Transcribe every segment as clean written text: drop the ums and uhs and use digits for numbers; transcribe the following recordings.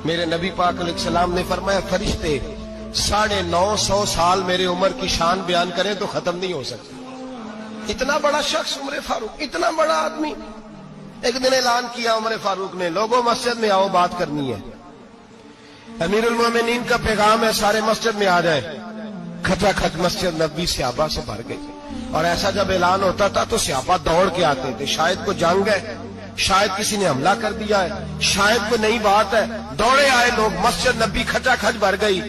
میرے نبی پاک علیہ السلام نے فرمایا فرشتے 950 سال میرے عمر کی شان بیان کریں تو ختم نہیں ہو سکتے. اتنا بڑا شخص عمر فاروق، اتنا بڑا آدمی. ایک دن اعلان کیا عمر فاروق نے، لوگوں مسجد میں آؤ، بات کرنی ہے. امیر المومنین کا پیغام ہے، سارے مسجد میں آ جائے. کھچا کھچ مسجد نبوی صحابہ سے بھر گئی. اور ایسا جب اعلان ہوتا تھا تو صحابہ دوڑ کے آتے تھے، شاید کو جنگ ہے، شاید کسی نے حملہ کر دیا ہے، شاید کوئی نئی بات ہے. دوڑے آئے لوگ، مسجد نبی کھچا کھچ بھر گئی.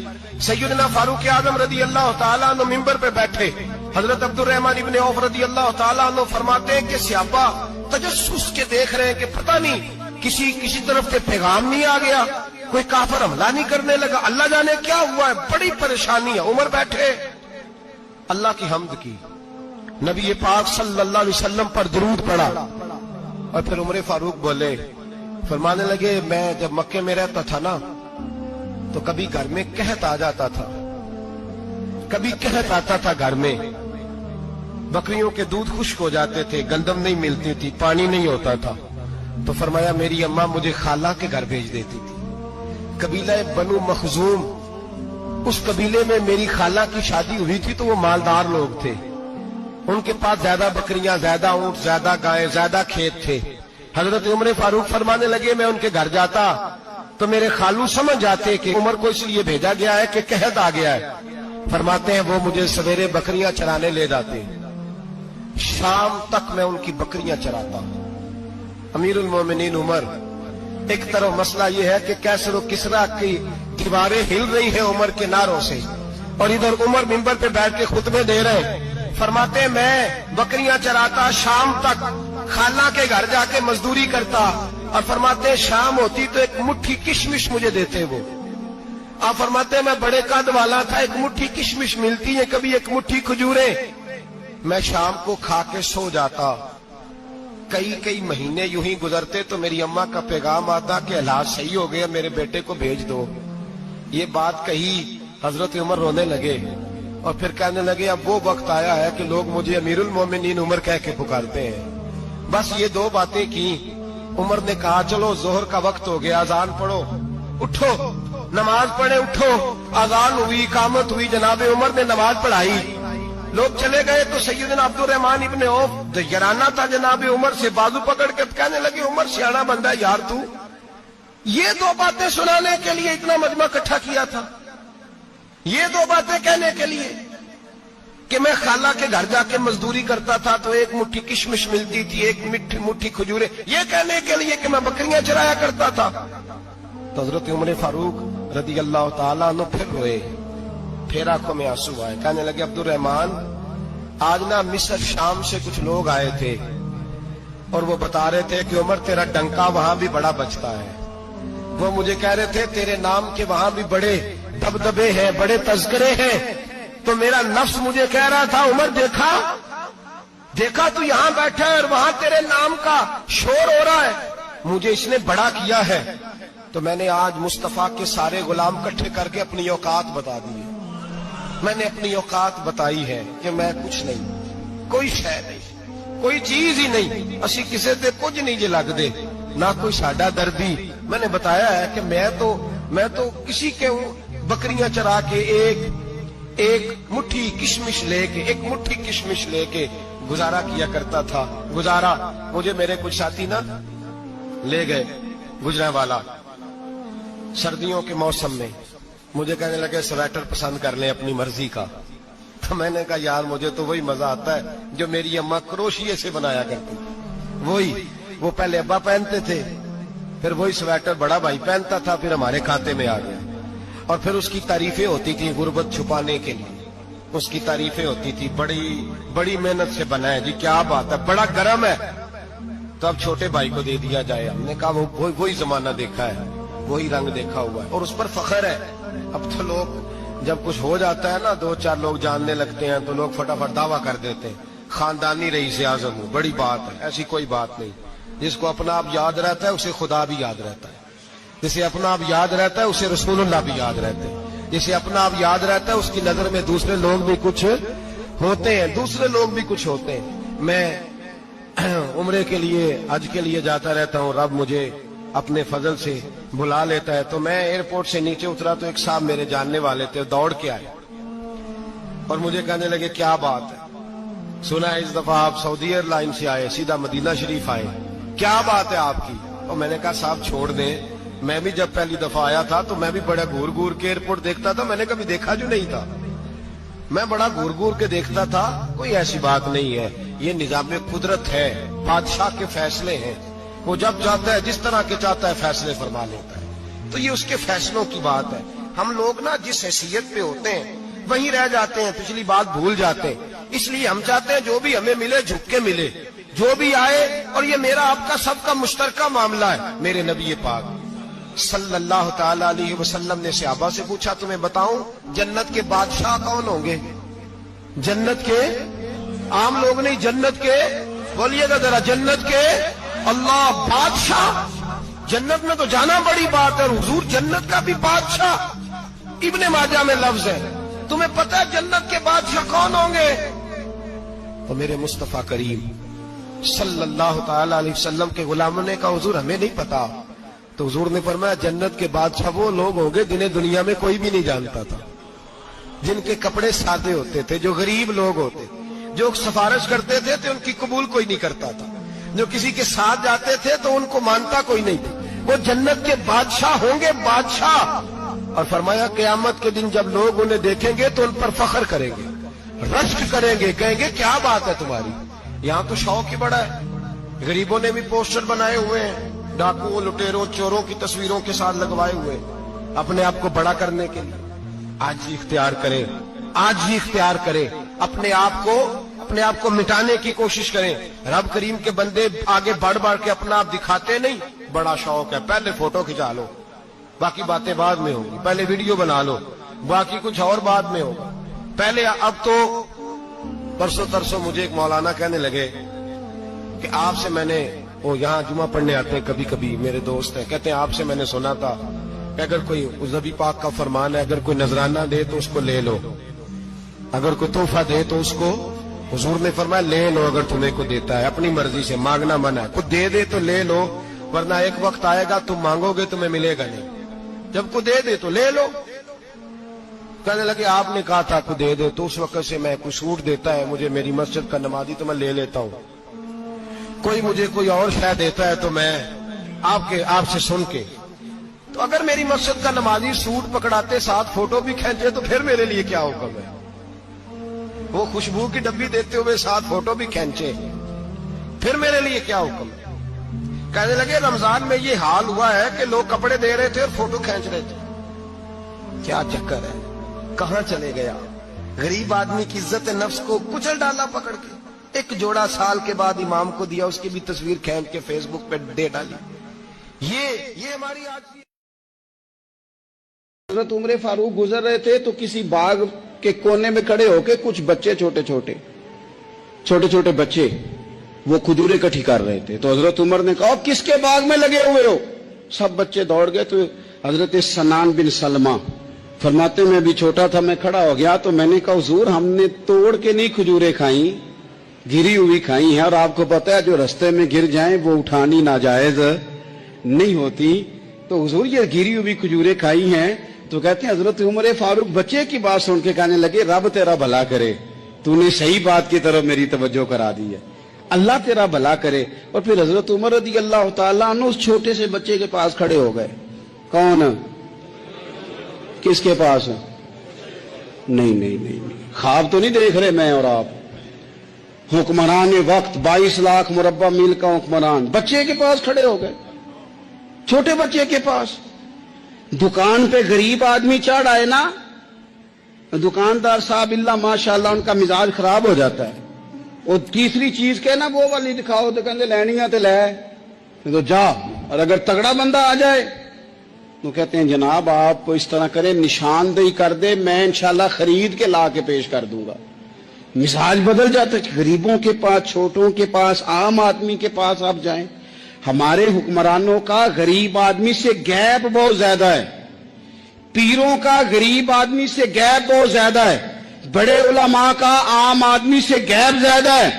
سیدنا فاروق اعظم رضی اللہ تعالیٰ عنہ ممبر پہ بیٹھے. حضرت عبد الرحمن ابن عوف رضی اللہ تعالیٰ عنہ فرماتے ہیں کہ صحابہ تجسس کے دیکھ رہے ہیں کہ پتہ نہیں کسی طرف سے پیغام نہیں آ گیا، کوئی کافر حملہ نہیں کرنے لگا، اللہ جانے کیا ہوا ہے، بڑی پریشانی ہے. عمر بیٹھے، اللہ کی حمد کی، نبی پاک صلی اللہ علیہ وسلم پر درود پڑھا، اور پھر عمر فاروق بولے، فرمانے لگے میں جب مکے میں رہتا تھا نا تو کبھی گھر میں قحط آ جاتا تھا، کبھی قحط آتا تھا گھر میں، بکریوں کے دودھ خشک ہو جاتے تھے، گندم نہیں ملتی تھی، پانی نہیں ہوتا تھا. تو فرمایا میری اماں مجھے خالہ کے گھر بھیج دیتی تھی. قبیلہ بنو مخزوم، اس قبیلے میں میری خالہ کی شادی ہوئی تھی تو وہ مالدار لوگ تھے، ان کے پاس زیادہ بکریاں، زیادہ اونٹ، زیادہ گائے، زیادہ کھیت تھے. حضرت عمر فاروق فرمانے لگے میں ان کے گھر جاتا تو میرے خالو سمجھ جاتے کہ عمر کو اس لیے بھیجا گیا ہے کہ قحط آ گیا ہے. فرماتے ہیں وہ مجھے سویرے بکریاں چرانے لے جاتے، شام تک میں ان کی بکریاں چراتا. امیر المومنین عمر، ایک طرف مسئلہ یہ ہے کہ کیسر و کسرا کی دیواریں ہل رہی ہیں عمر کے نعروں سے، اور ادھر عمر منبر پہ بیٹھ کے خطبے دے رہے. فرماتے ہیں میں بکریاں چراتا، شام تک خالہ کے گھر جا کے مزدوری کرتا، اور فرماتے ہیں شام ہوتی تو ایک مٹھی کشمش مجھے دیتے وہ. آپ فرماتے ہیں میں بڑے قد والا تھا، ایک مٹھی کشمش ملتی ہے، کبھی ایک مٹھی کھجوریں، میں شام کو کھا کے سو جاتا. کئی مہینے یوں ہی گزرتے تو میری اماں کا پیغام آتا کہ علاج صحیح ہو گیا، میرے بیٹے کو بھیج دو. یہ بات کہی، حضرت عمر رونے لگے اور پھر کہنے لگے اب وہ وقت آیا ہے کہ لوگ مجھے امیر المومنین عمر کہہ کے پکارتے ہیں. بس یہ دو باتیں کی. عمر نے کہا چلو ظہر کا وقت ہو گیا، اذان پڑھو، اٹھو نماز پڑھے، اٹھو. اذان ہوئی، اقامت ہوئی، جناب عمر نے نماز پڑھائی، لوگ چلے گئے تو سیدنا عبد الرحمن ابن عوف یارانہ تھا جناب عمر سے، بازو پکڑ کے کہنے لگے عمر سیاڑا بندہ یار تو یہ دو باتیں سنانے کے لیے اتنا مجمع اکٹھا کیا تھا، یہ دو باتیں کہنے کے لیے کہ میں خالہ کے گھر جا کے مزدوری کرتا تھا تو ایک مٹھی کشمش ملتی تھی، ایک مٹھی کھجورے، یہ کہنے کے لیے کہ میں بکریاں چرایا کرتا تھا. تو حضرت عمر فاروق رضی اللہ تعالیٰ عنہ پھر روئے، پھر آنکھوں میں آنسو آئے. کہنے لگے عبد الرحمن آج نا مصر شام سے کچھ لوگ آئے تھے اور وہ بتا رہے تھے کہ عمر تیرا ڈنکا وہاں بھی بڑا بجتا ہے. وہ مجھے کہہ رہے تھے تیرے نام کے وہاں بھی بڑے دبدبے ہیں، بڑے تذکرے ہیں. تو میرا نفس مجھے کہہ رہا تھا عمر دیکھا تو یہاں بیٹھا ہے اور وہاں تیرے نام کا شور ہو رہا ہے، مجھے اس نے بڑا کیا ہے. تو میں نے آج مصطفیٰ کے سارے غلام اکٹھے کر کے اپنی اوقات بتا دی. میں نے اپنی اوقات بتائی ہے کہ میں کچھ نہیں، کوئی شے نہیں، کوئی چیز ہی نہیں، اسی کسے تے کچھ نہیں جے لگ دے، نہ کوئی ساڈا دردی. میں نے بتایا ہے کہ میں تو کسی کے بکریاں چرا کے ایک مٹھی کشمش لے کے گزارا کیا کرتا تھا. گزارا مجھے میرے کچھ ساتھی نا لے گئے گجرے والا سردیوں کے موسم میں، مجھے کہنے لگے سویٹر پسند کر لیں اپنی مرضی کا. تو میں نے کہا یار مجھے تو وہی مزہ آتا ہے جو میری اماں کروشیے سے بنایا کرتی، وہ پہلے ابا پہنتے تھے، پھر وہی سویٹر بڑا بھائی پہنتا تھا، پھر ہمارے کھاتے میں آ گیا. اور پھر اس کی تعریفیں ہوتی تھی غربت چھپانے کے لیے، اس کی تعریفیں ہوتی تھی بڑی محنت سے بنا ہے جی، کیا بات ہے، بڑا گرم ہے، تو اب چھوٹے بھائی کو دے دیا جائے. ہم نے کہا وہی زمانہ دیکھا ہے، وہی رنگ دیکھا ہوا ہے اور اس پر فخر ہے. اب تو لوگ جب کچھ ہو جاتا ہے نا، 2-4 لوگ جاننے لگتے ہیں تو لوگ فٹافٹ دعویٰ کر دیتے ہیں خاندانی رئیس اعظم ہوں، بڑی بات ہے. ایسی کوئی بات نہیں. جس کو اپنا آپ یاد رہتا ہے اسے خدا بھی یاد رہتا ہے، جسے اپنا آپ یاد رہتا ہے اسے رسول اللہ بھی یاد رہتے ہیں، جسے اپنا آپ یاد رہتا ہے اس کی نظر میں دوسرے لوگ بھی کچھ ہوتے ہیں. میں عمرے کے لیے حج کے لیے جاتا رہتا ہوں، رب مجھے اپنے فضل سے بلا لیتا ہے. تو میں ایئرپورٹ سے نیچے اترا تو ایک صاحب میرے جاننے والے تھے, دوڑ کے آئے اور مجھے کہنے لگے کیا بات ہے, سنا ہے اس دفعہ آپ سعودی ایئر لائن سے آئے, سیدھا مدینہ شریف آئے, کیا بات ہے آپ کی؟ اور میں نے کہا صاحب چھوڑ دیں, میں بھی جب پہلی دفعہ آیا تھا تو میں بھی بڑا گور گور کے ایئرپورٹ دیکھتا تھا, میں نے کبھی دیکھا جو نہیں تھا, میں بڑا گور گور کے دیکھتا تھا, کوئی ایسی بات نہیں ہے, یہ نظام قدرت ہے, بادشاہ کے فیصلے ہیں, وہ جب چاہتا ہے جس طرح کے چاہتا ہے فیصلے فرما لیتا ہے, تو یہ اس کے فیصلوں کی بات ہے. ہم لوگ نا جس حیثیت پہ ہوتے ہیں وہیں رہ جاتے ہیں, پچھلی بات بھول جاتے ہیں, اس لیے ہم چاہتے ہیں جو بھی ہمیں ملے جھک کے ملے, جو بھی آئے, اور یہ میرا آپ کا سب کا مشترکہ معاملہ ہے. میرے نبی پاک صلی اللہ تعالی علیہ وسلم نے صحابہ سے پوچھا تمہیں بتاؤں جنت کے بادشاہ کون ہوں گے؟ جنت کے عام لوگ نہیں, جنت کے, بولیے گا ذرا, جنت کے اللہ بادشاہ. جنت میں تو جانا بڑی بات ہے, اور حضور جنت کا بھی بادشاہ, ابن ماجہ میں لفظ ہے. تمہیں پتہ ہے جنت کے بادشاہ کون ہوں گے؟ تو میرے مصطفیٰ کریم صلی اللہ تعالی علیہ وسلم کے غلاموں نے کہا حضور ہمیں نہیں پتا. تو حضور نے فرمایا جنت کے بادشاہ وہ لوگ ہوں گے جنہیں دنیا میں کوئی بھی نہیں جانتا تھا, جن کے کپڑے سادے ہوتے تھے, جو غریب لوگ ہوتے, جو سفارش کرتے تھے تو ان کی قبول کوئی نہیں کرتا تھا, جو کسی کے ساتھ جاتے تھے تو ان کو مانتا کوئی نہیں تھا. وہ جنت کے بادشاہ ہوں گے, بادشاہ. اور فرمایا قیامت کے دن جب لوگ انہیں دیکھیں گے تو ان پر فخر کریں گے, رشک کریں گے, کہیں گے کیا بات ہے تمہاری. یہاں تو شوق ہی بڑا ہے, غریبوں نے بھی پوسٹر بنائے ہوئے ہیں, ڈاکوؤں, لٹیروں, چوروں کی تصویروں کے ساتھ لگوائے ہوئے, اپنے آپ کو بڑا کرنے کے لیے. آج ہی اختیار کریں, آج ہی اختیار کریں, اپنے آپ کو مٹانے کی کوشش کریں. رب کریم کے بندے آگے بڑھ بڑھ کے اپنا آپ دکھاتے نہیں, بڑا شوق ہے, پہلے فوٹو کھچا لو, باقی باتیں بعد میں ہوگی, پہلے ویڈیو بنا لو, باقی کچھ اور بعد میں ہوگا. پہلے اب تو پرسوں ترسوں مجھے ایک مولانا کہنے لگے کہ آپ سے میں نے, وہ یہاں جمعہ پڑھنے آتے ہیں کبھی کبھی, میرے دوست ہیں, کہتے ہیں آپ سے میں نے سنا تھا کہ اگر کوئی نبی پاک کا فرمان ہے, اگر کوئی نذرانہ دے تو اس کو لے لو, اگر کوئی تحفہ دے تو اس کو, حضور نے فرمایا لے لو اگر تمہیں کو دیتا ہے, اپنی مرضی سے, مانگنا منع ہے, کوئی دے دے تو لے لو, ورنہ ایک وقت آئے گا تم مانگو گے تمہیں ملے گا نہیں, جب کو دے دے تو لے لو. کہنے لگے آپ نے کہا تھا کو دے دے, تو اس وقت سے میں کوئی سوٹ دیتا ہے مجھے میری مسجد کا نمازی تو میں لے لیتا ہوں, کوئی مجھے کوئی اور شے دیتا ہے تو میں آپ سے سن کے. تو اگر میری مسجد کا نمازی سوٹ پکڑاتے ساتھ فوٹو بھی کھینچے تو پھر میرے لیے کیا حکم ہے, وہ خوشبو کی ڈبی دیتے ہوئے ساتھ فوٹو بھی کھینچے, پھر میرے لیے کیا حکم ہے. کہنے لگے رمضان میں یہ حال ہوا ہے کہ لوگ کپڑے دے رہے تھے اور فوٹو کھینچ رہے تھے, کیا چکر ہے, کہاں چلے گیا. غریب آدمی کی عزت نفس کو کچل ڈالا پکڑ کے, ایک جوڑا سال کے بعد امام کو دیا, اس کی بھی تصویر کھینچ کے فیس بک پہ دے ڈالی. یہ ہماری آج کی. حضرت عمر فاروق گزر رہے تھے تو کسی باغ کے کونے میں کھڑے ہو کے کچھ بچے چھوٹے چھوٹے بچے وہ کھجوریں اکٹھی کر رہے تھے. تو حضرت عمر نے کہا کس کے باغ میں لگے ہوئے ہو؟ سب بچے دوڑ گئے. تو حضرت سنان بن سلمہ فرماتے میں بھی چھوٹا تھا, میں کھڑا ہو گیا تو میں نے کہا حضور ہم نے توڑ کے نہیں کھجوریں کھائیں, گری ہوئی کھائی ہیں, اور آپ کو پتا ہے جو رستے میں گر جائیں وہ اٹھانی ناجائز نہیں ہوتی, تو حضور یہ گری ہوئی کھجوریں کھائی ہیں. تو کہتے ہیں حضرت عمر فاروق بچے کی بات سن کے کہنے لگے رب تیرا بھلا کرے, تو نے صحیح بات کی طرف میری توجہ کرا دی ہے, اللہ تیرا بھلا کرے. اور پھر حضرت عمر رضی اللہ تعالیٰ عنہ اس چھوٹے سے بچے کے پاس کھڑے ہو گئے. کون؟ کس کے پاس؟ نہیں, خواب تو نہیں دیکھ رہے میں اور آپ. حکمران وقت 22 لاکھ مربع میل کا حکمران بچے کے پاس کھڑے ہو گئے, چھوٹے بچے کے پاس. دکان پہ غریب آدمی چڑھ آئے نا, دکاندار صاحب اللہ ماشاءاللہ ان کا مزاج خراب ہو جاتا ہے. اور تیسری چیز کہ نا وہ والی دکھاؤ تو کہتے لینیاں تے لے تو جا, اور اگر تگڑا بندہ آ جائے تو کہتے ہیں جناب آپ اس طرح کریں نشاندہی کر دے, میں انشاءاللہ خرید کے لا کے پیش کر دوں گا. مزاج بدل جاتا ہے. غریبوں کے پاس, چھوٹوں کے پاس, عام آدمی کے پاس آپ جائیں. ہمارے حکمرانوں کا غریب آدمی سے گیپ بہت زیادہ ہے, پیروں کا غریب آدمی سے گیپ بہت زیادہ ہے, بڑے علماء کا عام آدمی سے گیپ زیادہ ہے,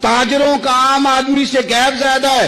تاجروں کا عام آدمی سے گیپ زیادہ ہے,